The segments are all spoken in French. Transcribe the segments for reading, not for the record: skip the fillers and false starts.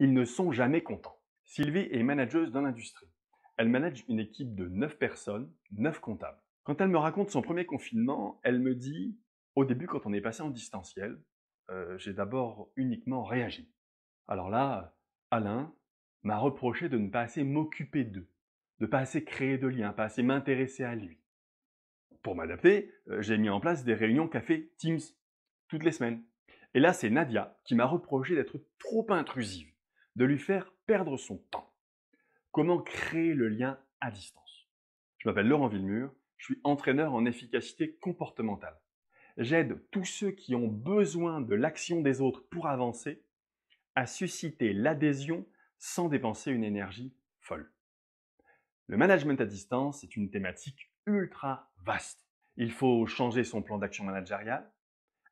Ils ne sont jamais contents. Sylvie est manageuse dans l'industrie. Elle manage une équipe de 9 personnes, 9 comptables. Quand elle me raconte son premier confinement, elle me dit « Au début, quand on est passé en distanciel, j'ai d'abord uniquement réagi. Alors là, Alain m'a reproché de ne pas assez m'occuper d'eux, de ne pas assez créer de liens, pas assez m'intéresser à lui. Pour m'adapter, j'ai mis en place des réunions café Teams toutes les semaines. Et là, c'est Nadia qui m'a reproché d'être trop intrusive, de lui faire perdre son temps. Comment créer le lien à distance? Je m'appelle Laurent Villemur, je suis entraîneur en efficacité comportementale. J'aide tous ceux qui ont besoin de l'action des autres pour avancer à susciter l'adhésion sans dépenser une énergie folle. Le management à distance est une thématique ultra vaste. Il faut changer son plan d'action managérial,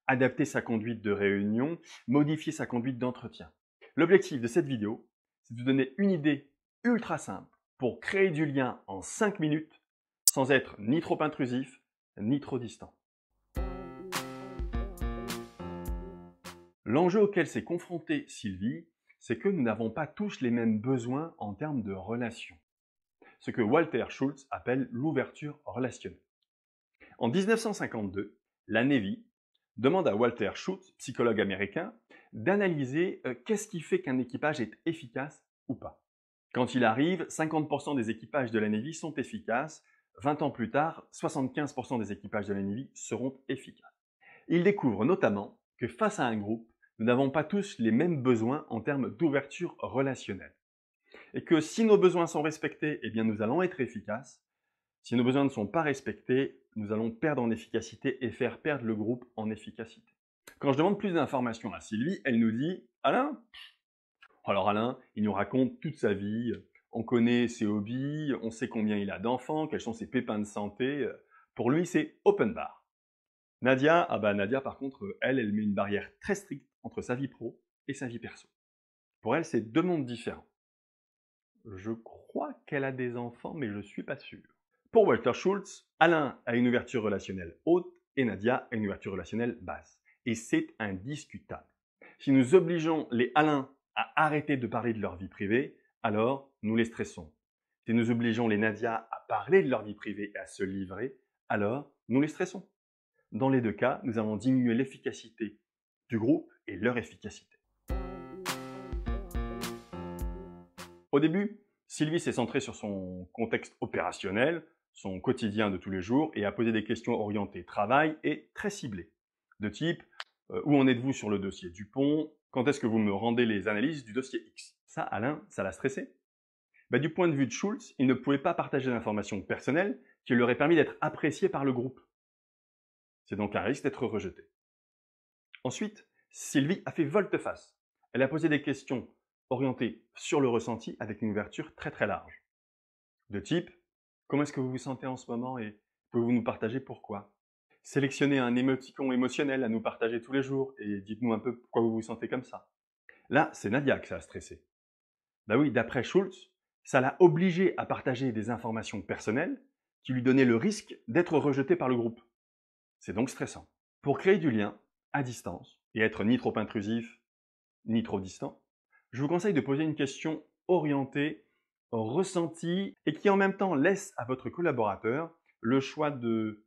adapter sa conduite de réunion, modifier sa conduite d'entretien. L'objectif de cette vidéo, c'est de vous donner une idée ultra simple pour créer du lien en 5 minutes sans être ni trop intrusif, ni trop distant. L'enjeu auquel s'est confrontée Sylvie, c'est que nous n'avons pas tous les mêmes besoins en termes de relations. Ce que Walter Schultz appelle l'ouverture relationnelle. En 1952, la Navy demande à Walter Schultz, psychologue américain, d'analyser qu'est-ce qui fait qu'un équipage est efficace ou pas. Quand il arrive, 50% des équipages de la Navy sont efficaces. 20 ans plus tard, 75% des équipages de la Navy seront efficaces. Il découvre notamment que face à un groupe, nous n'avons pas tous les mêmes besoins en termes d'ouverture relationnelle. Et que si nos besoins sont respectés, eh bien nous allons être efficaces. Si nos besoins ne sont pas respectés, nous allons perdre en efficacité et faire perdre le groupe en efficacité. Quand je demande plus d'informations à Sylvie, elle nous dit « Alain ?» Alors Alain, il nous raconte toute sa vie, on connaît ses hobbies, on sait combien il a d'enfants, quels sont ses pépins de santé. Pour lui, c'est open bar. Nadia, Nadia par contre, elle met une barrière très stricte entre sa vie pro et sa vie perso. Pour elle, c'est deux mondes différents. Je crois qu'elle a des enfants, mais je ne suis pas sûr. Pour Walter Schultz, Alain a une ouverture relationnelle haute et Nadia a une ouverture relationnelle basse. Et c'est indiscutable. Si nous obligeons les Alain à arrêter de parler de leur vie privée, alors nous les stressons. Si nous obligeons les Nadia à parler de leur vie privée et à se livrer, alors nous les stressons. Dans les deux cas, nous allons diminuer l'efficacité du groupe et leur efficacité. Au début, Sylvie s'est centrée sur son contexte opérationnel, son quotidien de tous les jours et a posé des questions orientées travail et très ciblées. De type où en êtes-vous sur le dossier Dupont? Quand est-ce que vous me rendez les analyses du dossier X? Ça, Alain, ça l'a stressé. Du point de vue de Schultz, il ne pouvait pas partager d'informations personnelles qui lui auraient permis d'être apprécié par le groupe. C'est donc un risque d'être rejeté. Ensuite, Sylvie a fait volte-face. Elle a posé des questions orientées sur le ressenti avec une ouverture très très large. De type, comment est-ce que vous vous sentez en ce moment et pouvez-vous nous partager pourquoi? Sélectionnez un émoticon émotionnel à nous partager tous les jours et dites-nous un peu pourquoi vous vous sentez comme ça. Là, c'est Nadia que ça a stressé. Oui, d'après Schultz, ça l'a obligé à partager des informations personnelles qui lui donnaient le risque d'être rejeté par le groupe. C'est donc stressant. Pour créer du lien à distance et être ni trop intrusif ni trop distant, je vous conseille de poser une question orientée au ressenti et qui en même temps laisse à votre collaborateur le choix de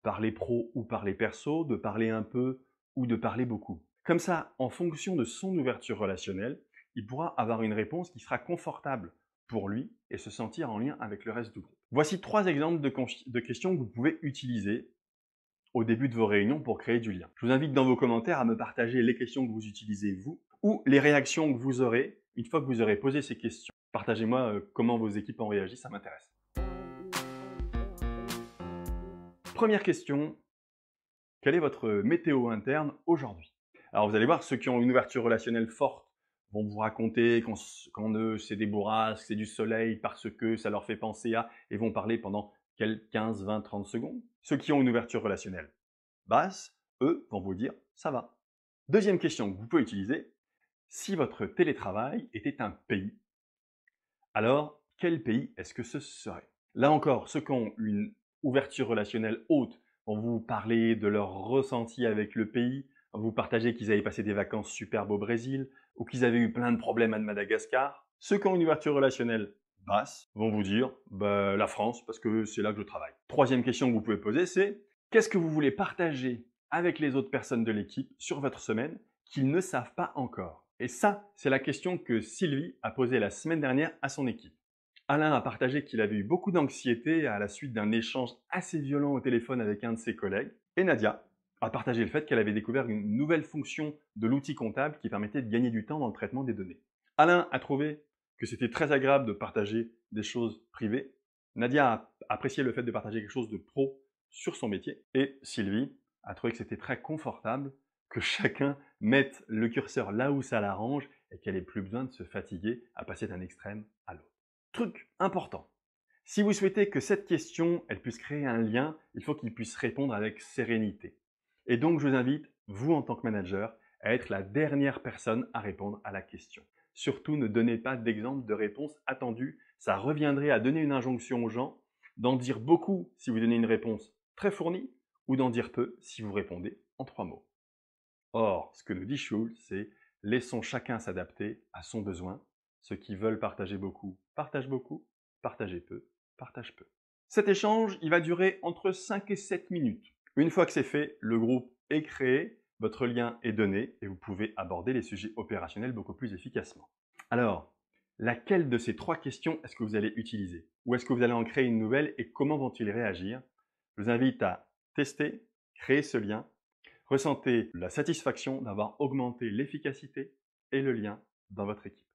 parler pro ou parler perso, de parler un peu ou de parler beaucoup. Comme ça, en fonction de son ouverture relationnelle, il pourra avoir une réponse qui sera confortable pour lui et se sentir en lien avec le reste du groupe. Voici 3 exemples de questions que vous pouvez utiliser au début de vos réunions pour créer du lien. Je vous invite dans vos commentaires à me partager les questions que vous utilisez vous ou les réactions que vous aurez une fois que vous aurez posé ces questions. Partagez-moi comment vos équipes ont réagi, ça m'intéresse. Première question, quelle est votre météo interne aujourd'hui? Alors vous allez voir, ceux qui ont une ouverture relationnelle forte vont vous raconter quand c'est des bourrasques, c'est du soleil parce que ça leur fait penser à, et vont parler pendant 15, 20, 30 secondes. Ceux qui ont une ouverture relationnelle basse, eux, vont vous dire « ça va ». Deuxième question que vous pouvez utiliser, si votre télétravail était un pays, alors quel pays est-ce que ce serait? Là encore, ceux qui ont une ouverture relationnelle haute vont vous parler de leur ressenti avec le pays, vous partagez qu'ils avaient passé des vacances superbes au Brésil ou qu'ils avaient eu plein de problèmes à Madagascar. Ceux qui ont une ouverture relationnelle basse vont vous dire bah, la France parce que c'est là que je travaille. Troisième question que vous pouvez poser, c'est qu'est-ce que vous voulez partager avec les autres personnes de l'équipe sur votre semaine qu'ils ne savent pas encore? Et ça, c'est la question que Sylvie a posée la semaine dernière à son équipe. Alain a partagé qu'il avait eu beaucoup d'anxiété à la suite d'un échange assez violent au téléphone avec un de ses collègues. Et Nadia a partagé le fait qu'elle avait découvert une nouvelle fonction de l'outil comptable qui permettait de gagner du temps dans le traitement des données. Alain a trouvé que c'était très agréable de partager des choses privées. Nadia a apprécié le fait de partager quelque chose de pro sur son métier. Et Sylvie a trouvé que c'était très confortable que chacun mette le curseur là où ça l'arrange et qu'elle n'ait plus besoin de se fatiguer à passer d'un extrême à l'autre. Truc important. Si vous souhaitez que cette question elle puisse créer un lien, il faut qu'il puisse répondre avec sérénité. Et donc, je vous invite, vous en tant que manager, à être la dernière personne à répondre à la question. Surtout, ne donnez pas d'exemple de réponse attendue. Ça reviendrait à donner une injonction aux gens, d'en dire beaucoup si vous donnez une réponse très fournie, ou d'en dire peu si vous répondez en 3 mots. Or, ce que nous dit Schul, c'est laissons chacun s'adapter à son besoin. Ceux qui veulent partager beaucoup, partagez peu, partagent peu. Cet échange, il va durer entre 5 et 7 minutes. Une fois que c'est fait, le groupe est créé, votre lien est donné et vous pouvez aborder les sujets opérationnels beaucoup plus efficacement. Alors, laquelle de ces 3 questions est-ce que vous allez utiliser? Ou est-ce que vous allez en créer une nouvelle et comment vont-ils réagir? Je vous invite à tester, créer ce lien. Ressentez la satisfaction d'avoir augmenté l'efficacité et le lien dans votre équipe.